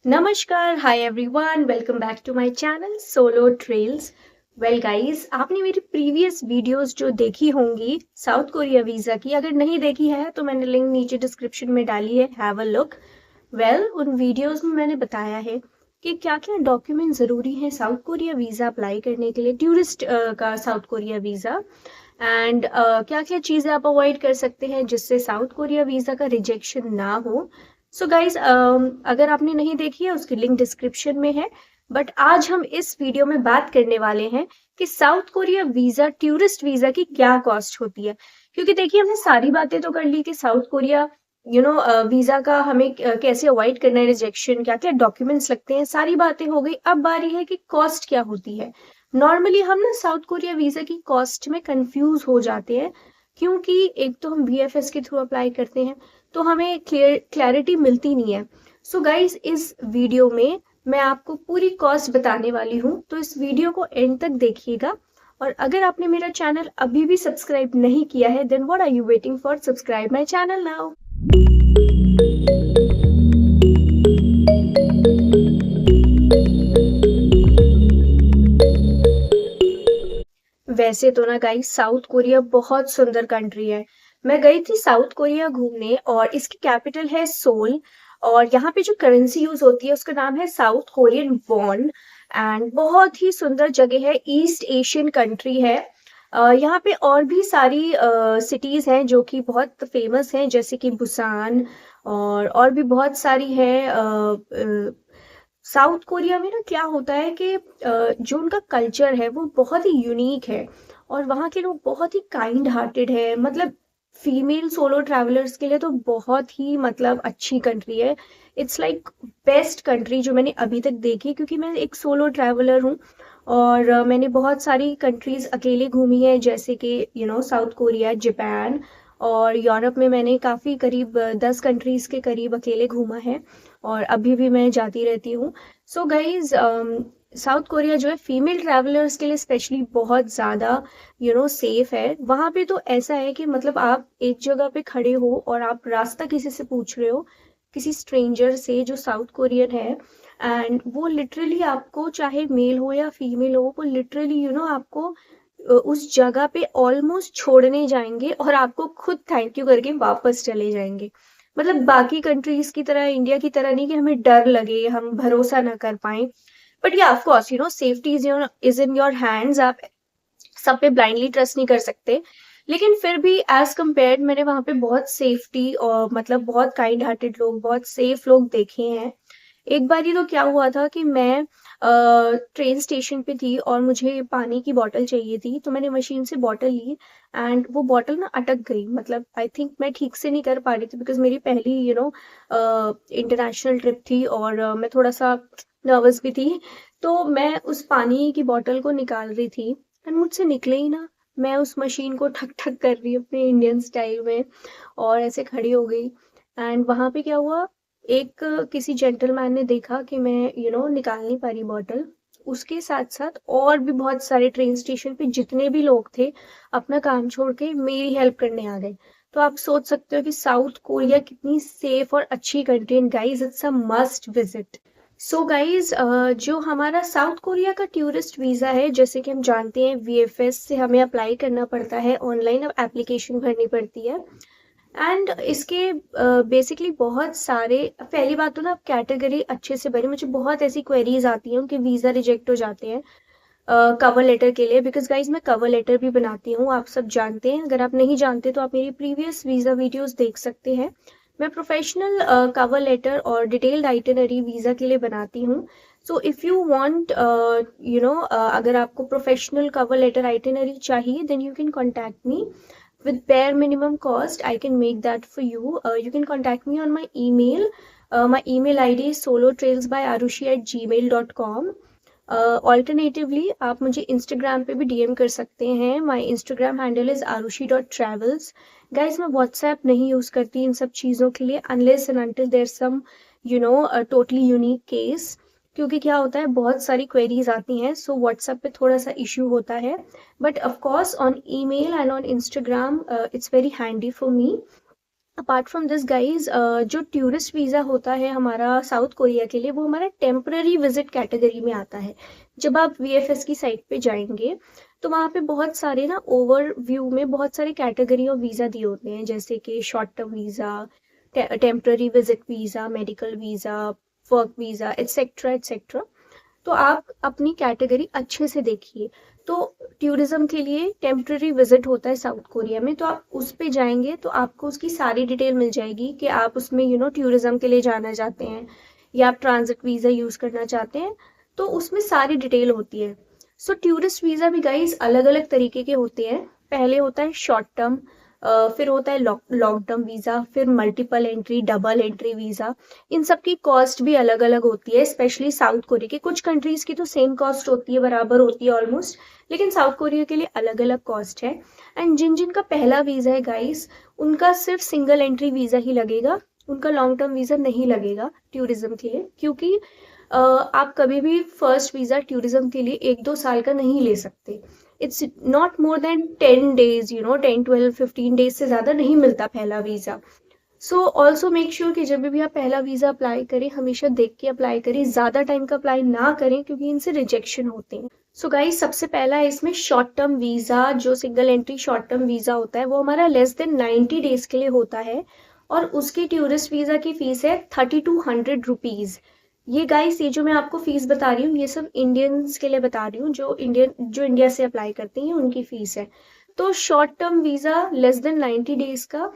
नमस्कार, hi everyone, welcome back to my channel solo trails. Well guys, आपने मेरी previous videos जो देखी होंगी साउथ कोरिया वीज़ा की, अगर नहीं देखी है तो मैंने लिंक नीचे डिस्क्रिप्शन में डाली है, हैव अ लुक। वेल, उन वीडियोस में मैंने बताया है कि क्या-क्या डॉक्यूमेंट ज़रूरी हैं साउथ कोरिया वीज़ा अप्लाई करने के लिए, टूरिस्ट का साउथ कोरिया वीज़ा। एंड क्या-क्या चीज़ें आप अवॉइड कर सकते हैं जिससे साउथ कोरिया वीज़ा का रिजेक्शन ना हो। सो गाइज, अगर आपने नहीं देखी है उसकी लिंक डिस्क्रिप्शन में है। बट आज हम इस वीडियो में बात करने वाले हैं कि south Korea visa, tourist visa की क्या कॉस्ट होती है। क्योंकि देखिए, हमने सारी बातें तो कर ली कि साउथ कोरिया वीज़ा का हमें कैसे अवॉइड करना है रिजेक्शन, क्या-क्या डॉक्यूमेंट्स लगते हैं, सारी बातें हो गई। अब बारी है कि कॉस्ट क्या होती है। नॉर्मली हम ना साउथ कोरिया वीज़ा की कॉस्ट में कंफ्यूज हो जाते हैं, क्योंकि एक तो हम वीएफएस के थ्रू अप्लाई करते हैं, तो हमें क्लैरिटी मिलती नहीं है। सो गाइज, इस वीडियो में मैं आपको पूरी कॉस्ट बताने वाली हूँ, तो इस वीडियो को एंड तक देखिएगा। और अगर आपने मेरा चैनल अभी भी सब्सक्राइब नहीं किया है, then what are you waiting for, subscribe my channel now. वैसे तो ना गाइस, साउथ कोरिया बहुत सुंदर कंट्री है। मैं गई थी साउथ कोरिया घूमने और इसकी कैपिटल है सोल। और यहाँ पे जो करेंसी यूज होती है उसका नाम है साउथ कोरियन वॉन। एंड बहुत ही सुंदर जगह है, ईस्ट एशियन कंट्री है। यहाँ पे और भी सारी सिटीज हैं जो कि बहुत फेमस हैं, जैसे कि बुसान और भी बहुत सारी है। साउथ कोरिया में ना क्या होता है कि जो उनका कल्चर है वो बहुत ही यूनिक है। और वहाँ के लोग बहुत ही काइंड हार्टेड है, मतलब फीमेल सोलो ट्रैवलर्स के लिए तो बहुत ही मतलब अच्छी कंट्री है। इट्स लाइक बेस्ट कंट्री जो मैंने अभी तक देखी, क्योंकि मैं एक सोलो ट्रैवलर हूँ। और मैंने बहुत सारी कंट्रीज अकेले घूमी है, जैसे कि साउथ कोरिया, जापान। और यूरोप में मैंने काफ़ी करीब 10 कंट्रीज के करीब अकेले घूमा है। और अभी भी मैं जाती रहती हूँ। सो गाइज, साउथ कोरिया जो है फीमेल ट्रैवलर्स के लिए स्पेशली बहुत ज़्यादा सेफ है। वहाँ पे तो ऐसा है कि मतलब आप एक जगह पे खड़े हो और आप रास्ता किसी से पूछ रहे हो, किसी स्ट्रेंजर से जो साउथ कोरियन है। एंड वो लिटरली आपको, चाहे मेल हो या फीमेल हो, वो लिटरली आपको उस जगह पे ऑलमोस्ट छोड़ने जाएंगे और आपको खुद थैंक यू करके वापस चले जाएंगे। मतलब बाकी कंट्रीज की तरह, इंडिया की तरह नहीं कि हमें डर लगे, हम भरोसा ना कर पाए। बट या of course safety is in your hands. आप सब पे ब्लाइंडली ट्रस्ट नहीं कर सकते। लेकिन फिर भी एज कम्पेयर्ड मैंने वहाँ पे बहुत सेफ्टी और मतलब बहुत काइंड हार्टेड लोग, बहुत सेफ लोग देखे हैं। एक बार ही तो क्या हुआ था कि मैं ट्रेन स्टेशन पे थी और मुझे पानी की बॉटल चाहिए थी, तो मैंने मशीन से बॉटल ली। एंड वो बॉटल ना अटक गई, मतलब आई थिंक मैं ठीक से नहीं कर पा रही थी, बिकॉज मेरी पहली इंटरनेशनल ट्रिप थी और मैं थोड़ा सा नर्वस भी थी। तो मैं उस पानी की बॉटल को निकाल रही थी एंड मुझसे निकले ही ना। मैं उस मशीन को ठक ठक कर रही अपने इंडियन स्टाइल में और ऐसे खड़ी हो गई। एंड वहां पे क्या हुआ, एक किसी जेंटलमैन ने देखा कि मैं निकाल नहीं पा रही बॉटल। उसके साथ साथ और भी बहुत सारे ट्रेन स्टेशन पे जितने भी लोग थे, अपना काम छोड़ के मेरी हेल्प करने आ गए। तो आप सोच सकते हो कि साउथ कोरिया कितनी सेफ और अच्छी कंट्री है। Guys, it's a must visit. So guys, जो हमारा साउथ कोरिया का टूरिस्ट वीज़ा है, जैसे कि हम जानते हैं वीएफएस से हमें अप्लाई करना पड़ता है, ऑनलाइन एप्लीकेशन भरनी पड़ती है। एंड इसके बेसिकली बहुत सारे, पहली बात तो ना आप कैटेगरी अच्छे से भरें। मुझे बहुत ऐसी क्वेरीज आती हैं कि वीज़ा रिजेक्ट हो जाते हैं कवर लेटर के लिए, बिकॉज गाइज मैं कवर लेटर भी बनाती हूँ, आप सब जानते हैं। अगर आप नहीं जानते तो आप मेरी प्रीवियस वीज़ा वीडियोस देख सकते हैं। मैं प्रोफेशनल कवर लेटर और डिटेल्ड आइटिनरी वीज़ा के लिए बनाती हूँ। सो इफ़ यू वांट अगर आपको प्रोफेशनल कवर लेटर आइटिनरी चाहिए, then you can contact me with bare minimum cost. I can make that for you. You can contact me on my email. My email id is solotrailsbyarushi@gmail.com. Alternatively आप मुझे Instagram पे भी DM कर सकते हैं। My Instagram handle is arushi.travels. Guys, मैं WhatsApp नहीं use करती इन सब चीज़ों के लिए, unless and until there some totally unique case. क्योंकि क्या होता है, बहुत सारी क्वेरीज आती हैं, सो व्हाट्सएप पे थोड़ा सा इश्यू होता है। But of course on email and on Instagram it's very handy for me. Apart from this guys, जो टूरिस्ट वीज़ा होता है हमारा साउथ कोरिया के लिए, वो हमारा टेम्पररी विजिट कैटेगरी में आता है। जब आप वीएफएस की साइट पे जाएंगे तो वहाँ पे बहुत सारे ना ओवरव्यू में बहुत सारे कैटेगरी ऑफ वीज़ा दिए होते हैं, जैसे कि short term visa, temporary visit visa, medical visa, work visa, etcetera etcetera. तो आप अपनी कैटेगरी अच्छे से देखिए। तो टूरिज्म के लिए टेम्पररी विजिट होता है साउथ कोरिया में, तो आप उस पे जाएंगे तो आपको उसकी सारी डिटेल मिल जाएगी कि आप उसमें टूरिज्म के लिए जाना चाहते हैं या आप ट्रांजिट वीज़ा यूज़ करना चाहते हैं, तो उसमें सारी डिटेल होती है। सो टूरिस्ट वीज़ा भी गाइस अलग अलग तरीके के होते हैं। पहले होता है शॉर्ट टर्म, फिर होता है लॉन्ग टर्म वीज़ा, फिर multiple entry, double entry visa. इन सब की कॉस्ट भी अलग अलग होती है, स्पेशली साउथ कोरिया की। कुछ कंट्रीज की तो सेम कॉस्ट होती है, बराबर होती है ऑलमोस्ट, लेकिन साउथ कोरिया के लिए अलग अलग कॉस्ट है। एंड जिन जिनका पहला वीज़ा है गाइस, उनका सिर्फ सिंगल एंट्री वीज़ा ही लगेगा, उनका लॉन्ग टर्म वीज़ा नहीं लगेगा टूरिज्म के लिए, क्योंकि आप कभी भी फर्स्ट वीज़ा टूरिज्म के लिए 1-2 साल का नहीं ले सकते। It's not more than 10 days, 10, 12, 15 days से ज़्यादा नहीं मिलता पहला visa. So also make sure कि जब भी आप पहला वीज़ा अप्लाई करें, हमेशा देख के अप्लाई करें, ज़्यादा टाइम का अप्लाई ना करें, क्योंकि इनसे रिजेक्शन होते हैं। सो गाइस, सबसे पहला है इसमें शॉर्ट टर्म वीज़ा। जो single entry short term visa होता है वो हमारा लेस देन 90 days के लिए होता है, और उसकी टूरिस्ट वीज़ा की फ़ीस है 3200 रुपीज़। ये गाइस, ये जो मैं आपको फीस बता रही हूँ, ये सब इंडियंस के लिए बता रही हूँ, जो इंडिया से अप्लाई करते हैं उनकी फीस है। तो short term visa less than 90 days का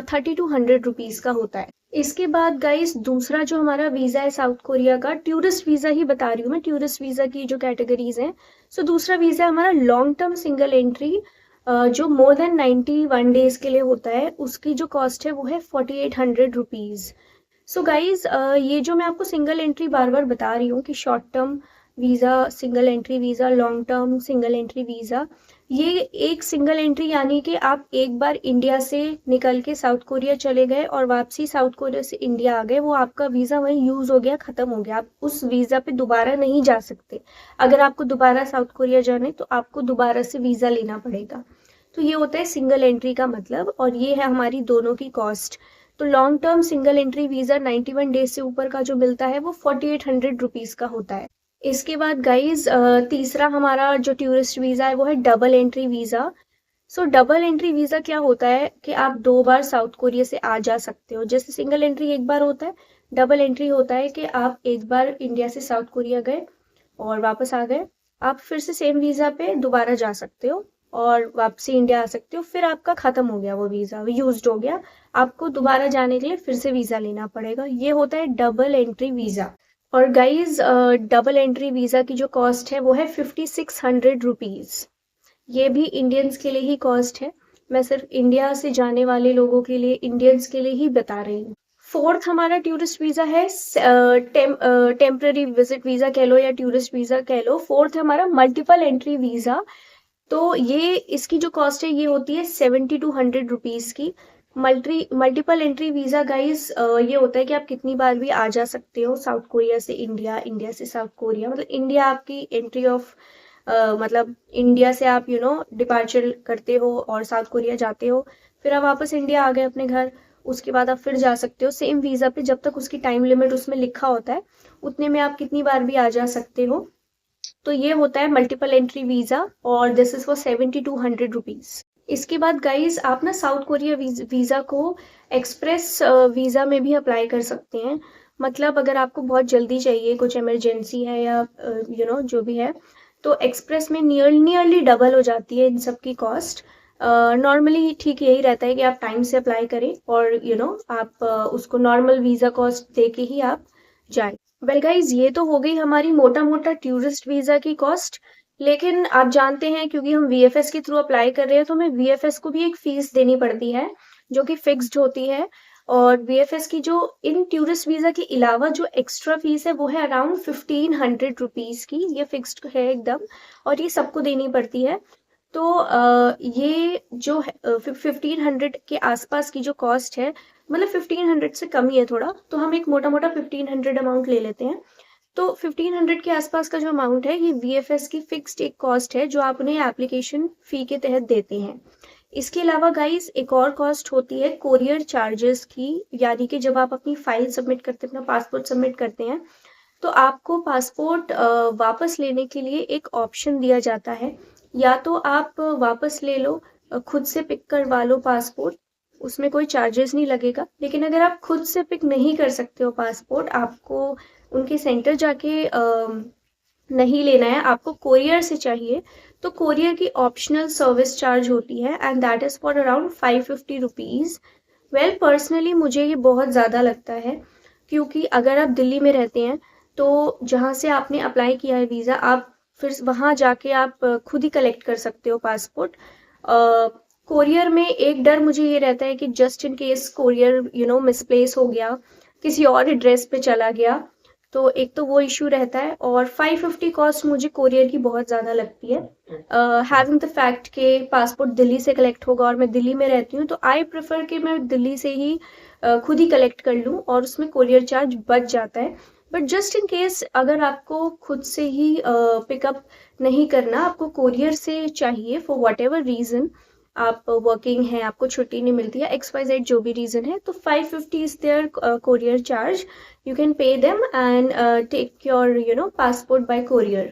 3200 रुपीज़ का होता है। इसके बाद गाइस, दूसरा जो हमारा वीज़ा है साउथ कोरिया का, टूरिस्ट वीज़ा ही बता रही हूँ मैं, टूरिस्ट वीज़ा की जो कैटेगरीज हैं। सो दूसरा वीज़ा है हमारा लॉन्ग टर्म सिंगल एंट्री, जो मोर देन 91 days के लिए होता है। उसकी जो कॉस्ट है वो है 4800 रुपीज़। सो गाइज, ये जो मैं आपको सिंगल एंट्री बार बार बता रही हूँ कि short term visa single entry visa, long term single entry visa, ये एक सिंगल एंट्री यानी कि आप एक बार इंडिया से निकल के साउथ कोरिया चले गए और वापसी साउथ कोरिया से इंडिया आ गए, वो आपका वीज़ा वहीं यूज़ हो गया, ख़त्म हो गया। आप उस वीज़ा पे दोबारा नहीं जा सकते। अगर आपको दोबारा साउथ कोरिया जाना है तो आपको दोबारा से वीज़ा लेना पड़ेगा। तो ये होता है सिंगल एंट्री का मतलब, और ये है हमारी दोनों की कॉस्ट। तो long term single entry visa 91 days से ऊपर का जो मिलता है वो 4800 रुपीज़ का होता है। इसके बाद गाइज, तीसरा हमारा जो टूरिस्ट वीज़ा है वो है डबल एंट्री वीज़ा। सो डबल एंट्री वीज़ा क्या होता है कि आप 2 बार साउथ कोरिया से आ जा सकते हो। जैसे सिंगल एंट्री एक बार होता है, डबल एंट्री होता है कि आप एक बार इंडिया से साउथ कोरिया गए और वापस आ गए, आप फिर से सेम वीज़ा पे दोबारा जा सकते हो और वापसी इंडिया आ सकते हो। फिर आपका ख़त्म हो गया, वो वीज़ा यूज्ड हो गया, आपको दोबारा जाने के लिए फिर से वीज़ा लेना पड़ेगा। ये होता है डबल एंट्री वीज़ा। और गाइज, डबल एंट्री वीज़ा की जो कॉस्ट है वो है 5600 रुपीज़। ये भी इंडियंस के लिए ही कॉस्ट है, मैं सिर्फ इंडिया से जाने वाले लोगों के लिए, इंडियंस के लिए ही बता रही हूँ। फोर्थ हमारा टूरिस्ट वीज़ा है, टेम्पररी विजिट वीज़ा कह लो या टूरिस्ट वीज़ा कह लो। फोर्थ है हमारा मल्टीपल एंट्री वीज़ा। तो ये इसकी जो कॉस्ट है ये होती है 7200 रुपीज़ की। मल्टीपल एंट्री वीज़ा गाइस, ये होता है कि आप कितनी बार भी आ जा सकते हो साउथ कोरिया से इंडिया, इंडिया से साउथ कोरिया, मतलब इंडिया आपकी एंट्री ऑफ, मतलब इंडिया से आप डिपार्चर करते हो और साउथ कोरिया जाते हो, फिर आप वापस इंडिया आ गए अपने घर, उसके बाद आप फिर जा सकते हो सेम वीज़ा पे, जब तक उसकी टाइम लिमिट उसमें लिखा होता है उतने में आप कितनी बार भी आ जा सकते हो। तो ये होता है मल्टीपल एंट्री वीज़ा, और दिस इज़ फॉर 7200 रुपीज़। इसके बाद गाइज, आप ना साउथ कोरिया वीज़ा को एक्सप्रेस वीज़ा में भी अप्लाई कर सकते हैं। मतलब अगर आपको बहुत जल्दी चाहिए, कुछ इमरजेंसी है या जो भी है, तो एक्सप्रेस में नियरली डबल हो जाती है इन सब की कॉस्ट। नॉर्मली ठीक यही रहता है कि आप टाइम से अप्लाई करें और आप उसको नॉर्मल वीज़ा कॉस्ट दे के ही आप जाएं। वेल गाइज, ये तो हो गई हमारी मोटा मोटा टूरिस्ट वीज़ा की कॉस्ट। लेकिन आप जानते हैं, क्योंकि हम वीएफएस के थ्रू अप्लाई कर रहे हैं, तो हमें वीएफएस को भी एक फीस देनी पड़ती है जो कि फिक्स्ड होती है। और वीएफएस की जो इन टूरिस्ट वीज़ा के अलावा जो एक्स्ट्रा फीस है वो है अराउंड 1500 रुपीज़ की। ये फिक्स्ड है एकदम, और ये सबको देनी पड़ती है। तो ये जो 1500 के आसपास की जो कॉस्ट है, मतलब 1500 से कम ही है थोड़ा, तो हम एक मोटा मोटा 1500 अमाउंट ले लेते हैं। तो 1500 के आसपास का जो अमाउंट है, ये वीएफएस की फिक्स्ड एक कॉस्ट है जो आप उन्हें एप्लीकेशन फ़ी के तहत देते हैं। इसके अलावा गाइस एक और कॉस्ट होती है कोरियर चार्जेस की, यानी कि जब आप अपनी फाइल सबमिट करते हैं, अपना पासपोर्ट सबमिट करते हैं, तो आपको पासपोर्ट वापस लेने के लिए एक ऑप्शन दिया जाता है। या तो आप वापस ले लो, खुद से पिक करवा लो पासपोर्ट, उसमें कोई चार्जेस नहीं लगेगा। लेकिन अगर आप खुद से पिक नहीं कर सकते हो पासपोर्ट, आपको उनके सेंटर जाके नहीं लेना है, आपको कोरियर से चाहिए, तो कोरियर की ऑप्शनल सर्विस चार्ज होती है and that is for around 550 rupees. Well personally मुझे ये बहुत ज़्यादा लगता है, क्योंकि अगर आप दिल्ली में रहते हैं तो जहाँ से आपने अप्लाई किया है वीज़ा, आप फिर वहाँ जाके आप खुद ही कलेक्ट कर सकते हो पासपोर्ट। कोरियर में एक डर मुझे ये रहता है कि just in case courier misplace हो गया, किसी और एड्रेस पे चला गया, तो एक तो वो इशू रहता है, और 550 कॉस्ट मुझे कोरियर की बहुत ज़्यादा लगती है। हैविंग द फैक्ट के पासपोर्ट दिल्ली से कलेक्ट होगा और मैं दिल्ली में रहती हूँ, तो आई प्रेफर कि मैं दिल्ली से ही खुद ही कलेक्ट कर लूँ और उसमें कोरियर चार्ज बच जाता है। बट जस्ट इन केस अगर आपको खुद से ही पिकअप नहीं करना, आपको कोरियर से चाहिए फॉर वट एवर रीज़न, आप वर्किंग हैं, आपको छुट्टी नहीं मिलती है, XYZ जो भी रीज़न है, तो 550 is there courier charge. You can pay them and take your passport by courier.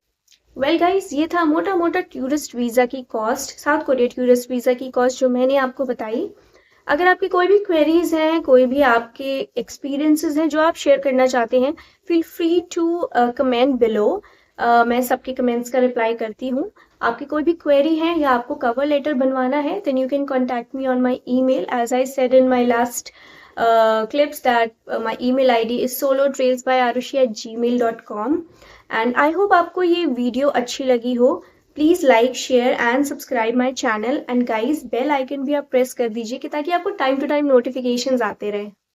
Well guys, ये था मोटा मोटा टूरिस्ट वीज़ा की cost, south Korea tourist visa की कॉस्ट जो मैंने आपको बताई। अगर आपकी कोई भी क्वेरीज हैं, कोई भी आपके एक्सपीरियंसेस हैं जो आप शेयर करना चाहते हैं, feel free to comment below. मैं सबके कमेंट्स का रिप्लाई करती हूँ। आपकी कोई भी क्वेरी है या आपको कवर लेटर बनवाना है, then you can contact me on my email, as I said in my last clips that my email ID is solotrailsbyarushi@gmail.com। And I hope आपको ये वीडियो अच्छी लगी हो। Please like, share and subscribe my channel, and guys bell icon भी आप press कर दीजिए कि ताकि आपको टाइम टू टाइम नोटिफिकेशंस आते रहे।